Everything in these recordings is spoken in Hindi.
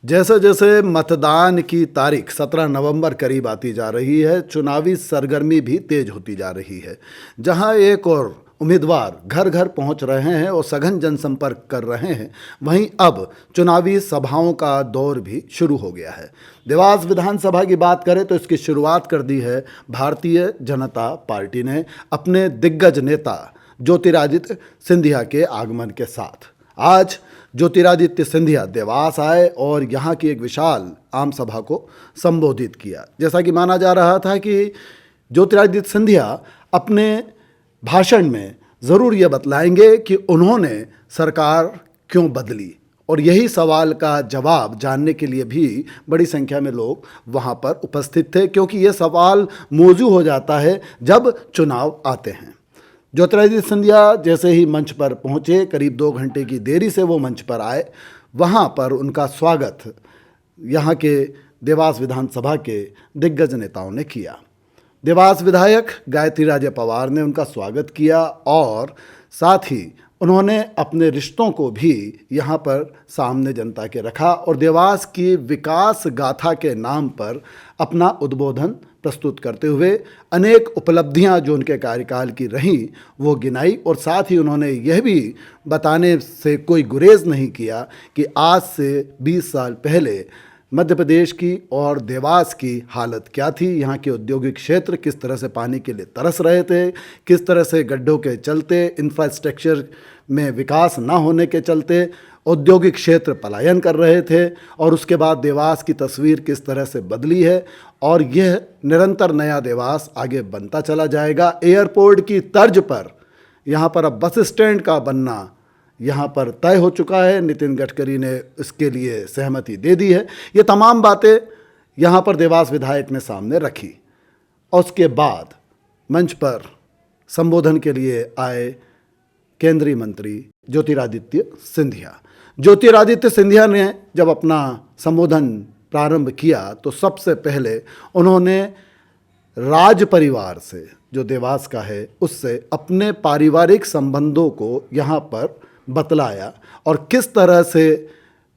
जैसे जैसे मतदान की तारीख 17 नवंबर करीब आती जा रही है, चुनावी सरगर्मी भी तेज होती जा रही है। जहां एक और उम्मीदवार घर घर पहुंच रहे हैं और सघन जनसंपर्क कर रहे हैं, वहीं अब चुनावी सभाओं का दौर भी शुरू हो गया है। देवास विधानसभा की बात करें तो इसकी शुरुआत कर दी है भारतीय जनता पार्टी ने अपने दिग्गज नेता ज्योतिरादित्य सिंधिया के आगमन के साथ। आज ज्योतिरादित्य सिंधिया देवास आए और यहाँ की एक विशाल आम सभा को संबोधित किया। जैसा कि माना जा रहा था कि ज्योतिरादित्य सिंधिया अपने भाषण में ज़रूर ये बतलाएंगे कि उन्होंने सरकार क्यों बदली, और यही सवाल का जवाब जानने के लिए भी बड़ी संख्या में लोग वहाँ पर उपस्थित थे, क्योंकि ये सवाल मौजू हो जाता है जब चुनाव आते हैं। ज्योतिरादित्य सिंधिया जैसे ही मंच पर पहुंचे, करीब 2 घंटे की देरी से वो मंच पर आए। वहां पर उनका स्वागत यहां के देवास विधानसभा के दिग्गज नेताओं ने किया। देवास विधायक गायत्रीराजे पवार ने उनका स्वागत किया और साथ ही उन्होंने अपने रिश्तों को भी यहाँ पर सामने जनता के रखा और देवास की विकास गाथा के नाम पर अपना उद्बोधन प्रस्तुत करते हुए अनेक उपलब्धियां जो उनके कार्यकाल की रहीं वो गिनाई, और साथ ही उन्होंने यह भी बताने से कोई गुरेज नहीं किया कि आज से 20 साल पहले मध्य प्रदेश की और देवास की हालत क्या थी। यहाँ के औद्योगिक क्षेत्र किस तरह से पानी के लिए तरस रहे थे, किस तरह से गड्ढों के चलते, इंफ्रास्ट्रक्चर में विकास ना होने के चलते औद्योगिक क्षेत्र पलायन कर रहे थे, और उसके बाद देवास की तस्वीर किस तरह से बदली है और यह निरंतर नया देवास आगे बनता चला जाएगा। एयरपोर्ट की तर्ज पर यहाँ पर अब बस स्टैंड का बनना यहाँ पर तय हो चुका है। नितिन गडकरी ने इसके लिए सहमति दे दी है। ये तमाम बातें यहाँ पर देवास विधायक ने सामने रखी और उसके बाद मंच पर संबोधन के लिए आए केंद्रीय मंत्री ज्योतिरादित्य सिंधिया। ज्योतिरादित्य सिंधिया ने जब अपना संबोधन प्रारंभ किया तो सबसे पहले उन्होंने राज परिवार से, जो देवास का है, उससे अपने पारिवारिक संबंधों को यहाँ पर बतलाया और किस तरह से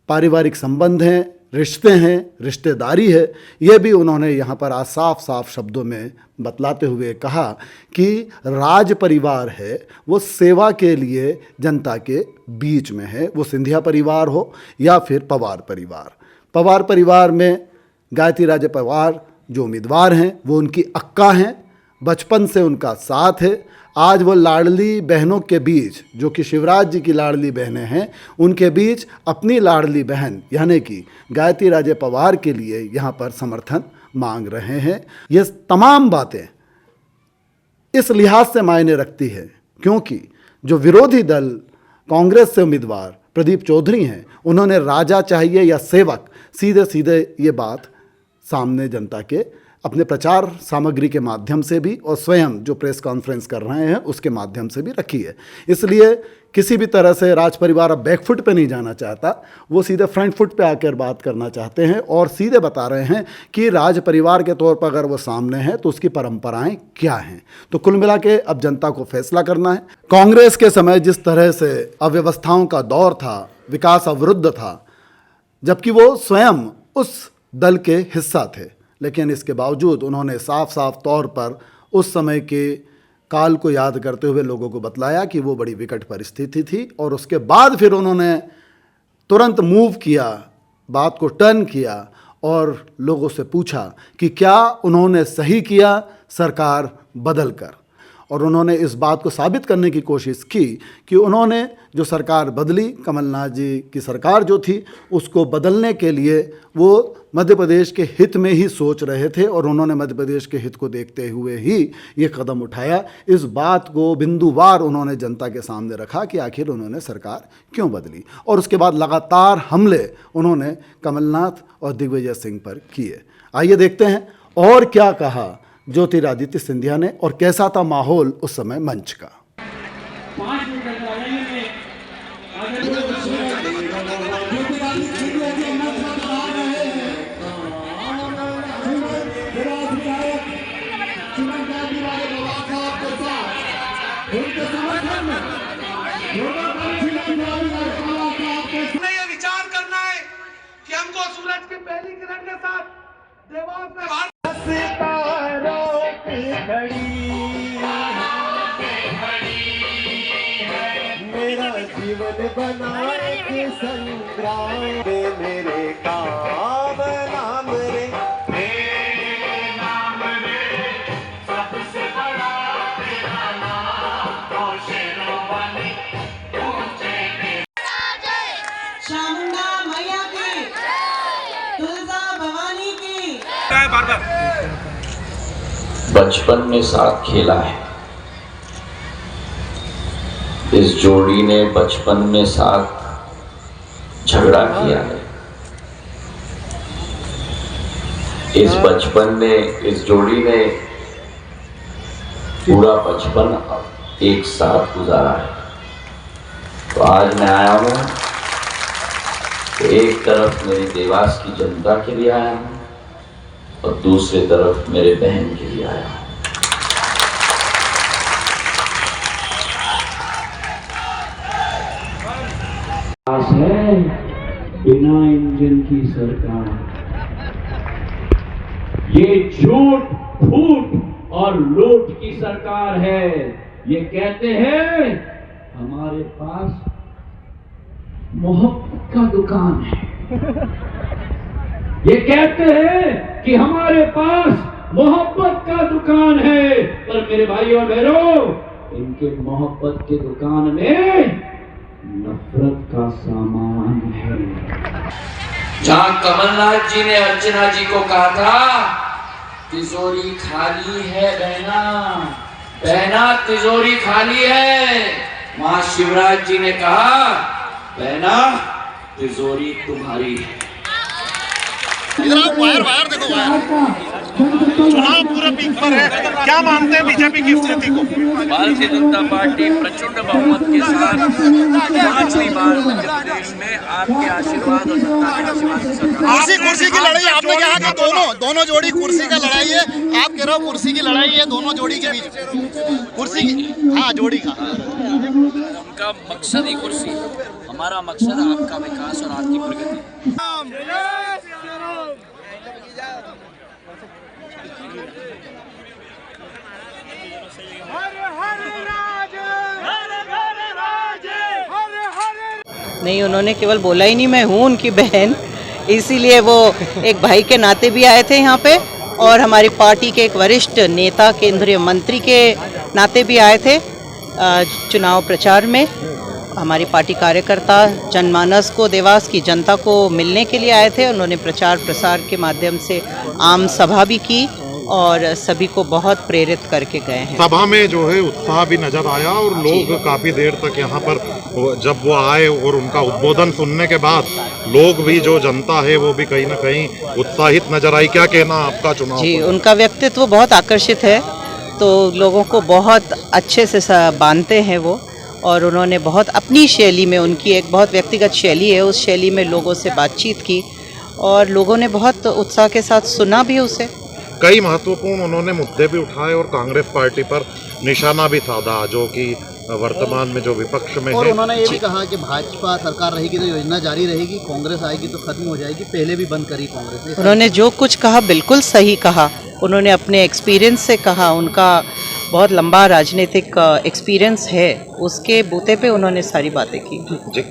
पारिवारिक संबंध हैं, रिश्ते हैं, रिश्तेदारी है, यह भी उन्होंने यहाँ पर आज साफ साफ शब्दों में बतलाते हुए कहा कि राज परिवार है वो सेवा के लिए जनता के बीच में है, वो सिंधिया परिवार हो या फिर पवार परिवार। पवार परिवार में गायत्रीराजे पवार जो उम्मीदवार हैं वो उनकी अक्का हैं, बचपन से उनका साथ है। आज वो लाडली बहनों के बीच, जो कि शिवराज जी की लाडली बहनें हैं, उनके बीच अपनी लाडली बहन यानी कि गायत्रीराजे पवार के लिए यहाँ पर समर्थन मांग रहे हैं। ये तमाम बातें इस लिहाज से मायने रखती है क्योंकि जो विरोधी दल कांग्रेस से उम्मीदवार प्रदीप चौधरी हैं, उन्होंने राजा चाहिए या सेवक, सीधे सीधे ये बात सामने जनता के अपने प्रचार सामग्री के माध्यम से भी और स्वयं जो प्रेस कॉन्फ्रेंस कर रहे हैं उसके माध्यम से भी रखी है। इसलिए किसी भी तरह से राज परिवार अब बैकफुट पे नहीं जाना चाहता, वो सीधे फ्रंट फुट पे आकर बात करना चाहते हैं और सीधे बता रहे हैं कि राज परिवार के तौर पर अगर वो सामने है तो उसकी परंपराएं क्या हैं। तो कुल मिला के अब जनता को फैसला करना है। कांग्रेस के समय जिस तरह से अव्यवस्थाओं का दौर था, विकास अवरुद्ध था, जबकि वो स्वयं उस दल के हिस्सा थे, लेकिन इसके बावजूद उन्होंने साफ साफ तौर पर उस समय के काल को याद करते हुए लोगों को बतलाया कि वो बड़ी विकट परिस्थिति थी, और उसके बाद फिर उन्होंने तुरंत मूव किया, बात को टर्न किया और लोगों से पूछा कि क्या उन्होंने सही किया सरकार बदल कर। और उन्होंने इस बात को साबित करने की कोशिश की कि उन्होंने जो सरकार बदली, कमलनाथ जी की सरकार जो थी, उसको बदलने के लिए वो मध्य प्रदेश के हित में ही सोच रहे थे और उन्होंने मध्य प्रदेश के हित को देखते हुए ही ये कदम उठाया। इस बात को बिंदुवार उन्होंने जनता के सामने रखा कि आखिर उन्होंने सरकार क्यों बदली, और उसके बाद लगातार हमले उन्होंने कमलनाथ और दिग्विजय सिंह पर किए। आइए देखते हैं और क्या कहा ज्योतिरादित्य सिंधिया ने और कैसा था माहौल उस समय मंच का। 5 मिनट हमें ये विचार करना है कि रंग को सूरज की पहली किरण के साथ देवास में मेरा जीवन बना के संग्राम में मेरे काम नाम रे सबसे बड़ा तेरा नाम और शेरोवाली चामुंडा मैया की, तुलजा भवानी की। बचपन में साथ खेला है, इस जोड़ी ने बचपन में साथ झगड़ा किया है। इस बचपन में इस जोड़ी ने पूरा बचपन एक साथ गुजारा है। तो आज मैं आया हूं, तो एक तरफ मेरी देवास की जनता के लिए आया हूं और दूसरी तरफ मेरे बहन के लिए आया हूं। है बिना इंजन की सरकार, ये झूठ फूट और लूट की सरकार है। ये कहते हैं हमारे पास मोहब्बत का दुकान है। ये कहते हैं कि हमारे पास मोहब्बत का दुकान है, पर मेरे भाई और बहनों, इनके मोहब्बत के दुकान में नफरत का सामान है। जहां कमलनाथ जी ने अर्चना जी को कहा था तिजोरी खाली है बहना, बहना तिजोरी खाली है, वहां शिवराज जी ने कहा बहना तिजोरी तुम्हारी है। वायर देखो, चुनाव पूरा पीक पर है। क्या मानते हैं बीजेपी की स्थिति को? भारतीय जनता पार्टी प्रचंड बहुमत के साथ 5वीं बार मध्य प्रदेश में आपके आशीर्वाद और सत्ता के आशीर्वाद से सरकार। कुर्सी की लड़ाई आपने कहा कि दोनों जोड़ी कुर्सी का लड़ाई है। आप कह रहे हो कुर्सी की लड़ाई है दोनों जोड़ी के बीच, कुर्सी की, हाँ जोड़ी का। उनका मकसद ही कुर्सी, हमारा मकसद आपका विकास और आपकी प्रगति। नहीं, उन्होंने केवल बोला ही नहीं मैं हूँ उनकी बहन, इसीलिए वो एक भाई के नाते भी आए थे यहाँ पे, और हमारी पार्टी के एक वरिष्ठ नेता, केंद्रीय मंत्री के नाते भी आए थे चुनाव प्रचार में। हमारी पार्टी कार्यकर्ता जनमानस को, देवास की जनता को मिलने के लिए आए थे। उन्होंने प्रचार प्रसार के माध्यम से आम सभा भी की और सभी को बहुत प्रेरित करके गए हैं। सभा में जो है उत्साह भी नजर आया और लोग काफी देर तक यहाँ पर जब वो आए और उनका उद्बोधन सुनने के बाद लोग भी, जो जनता है वो भी कहीं ना कहीं उत्साहित नजर आई। क्या कहना आपका चुनाव? जी, उनका व्यक्तित्व बहुत आकर्षित है, तो लोगों को बहुत अच्छे से बांधते हैं वो, और उन्होंने बहुत अपनी शैली में, उनकी एक बहुत व्यक्तिगत शैली है, उस शैली में लोगों से बातचीत की और लोगों ने बहुत उत्साह के साथ सुना भी उसे। कई महत्वपूर्ण उन्होंने मुद्दे भी उठाए और कांग्रेस पार्टी पर निशाना भी साधा, जो कि वर्तमान में जो विपक्ष में और है। उन्होंने ये भी कहा कि भाजपा सरकार रहेगी तो योजना जारी रहेगी, कांग्रेस आएगी तो खत्म हो जाएगी। पहले भी बंद करी कांग्रेस। उन्होंने जो कुछ कहा बिल्कुल सही कहा। उन्होंने अपने एक्सपीरियंस से कहा, उनका बहुत लंबा राजनीतिक एक्सपीरियंस है, उसके बूते पे उन्होंने सारी बातें की। जी।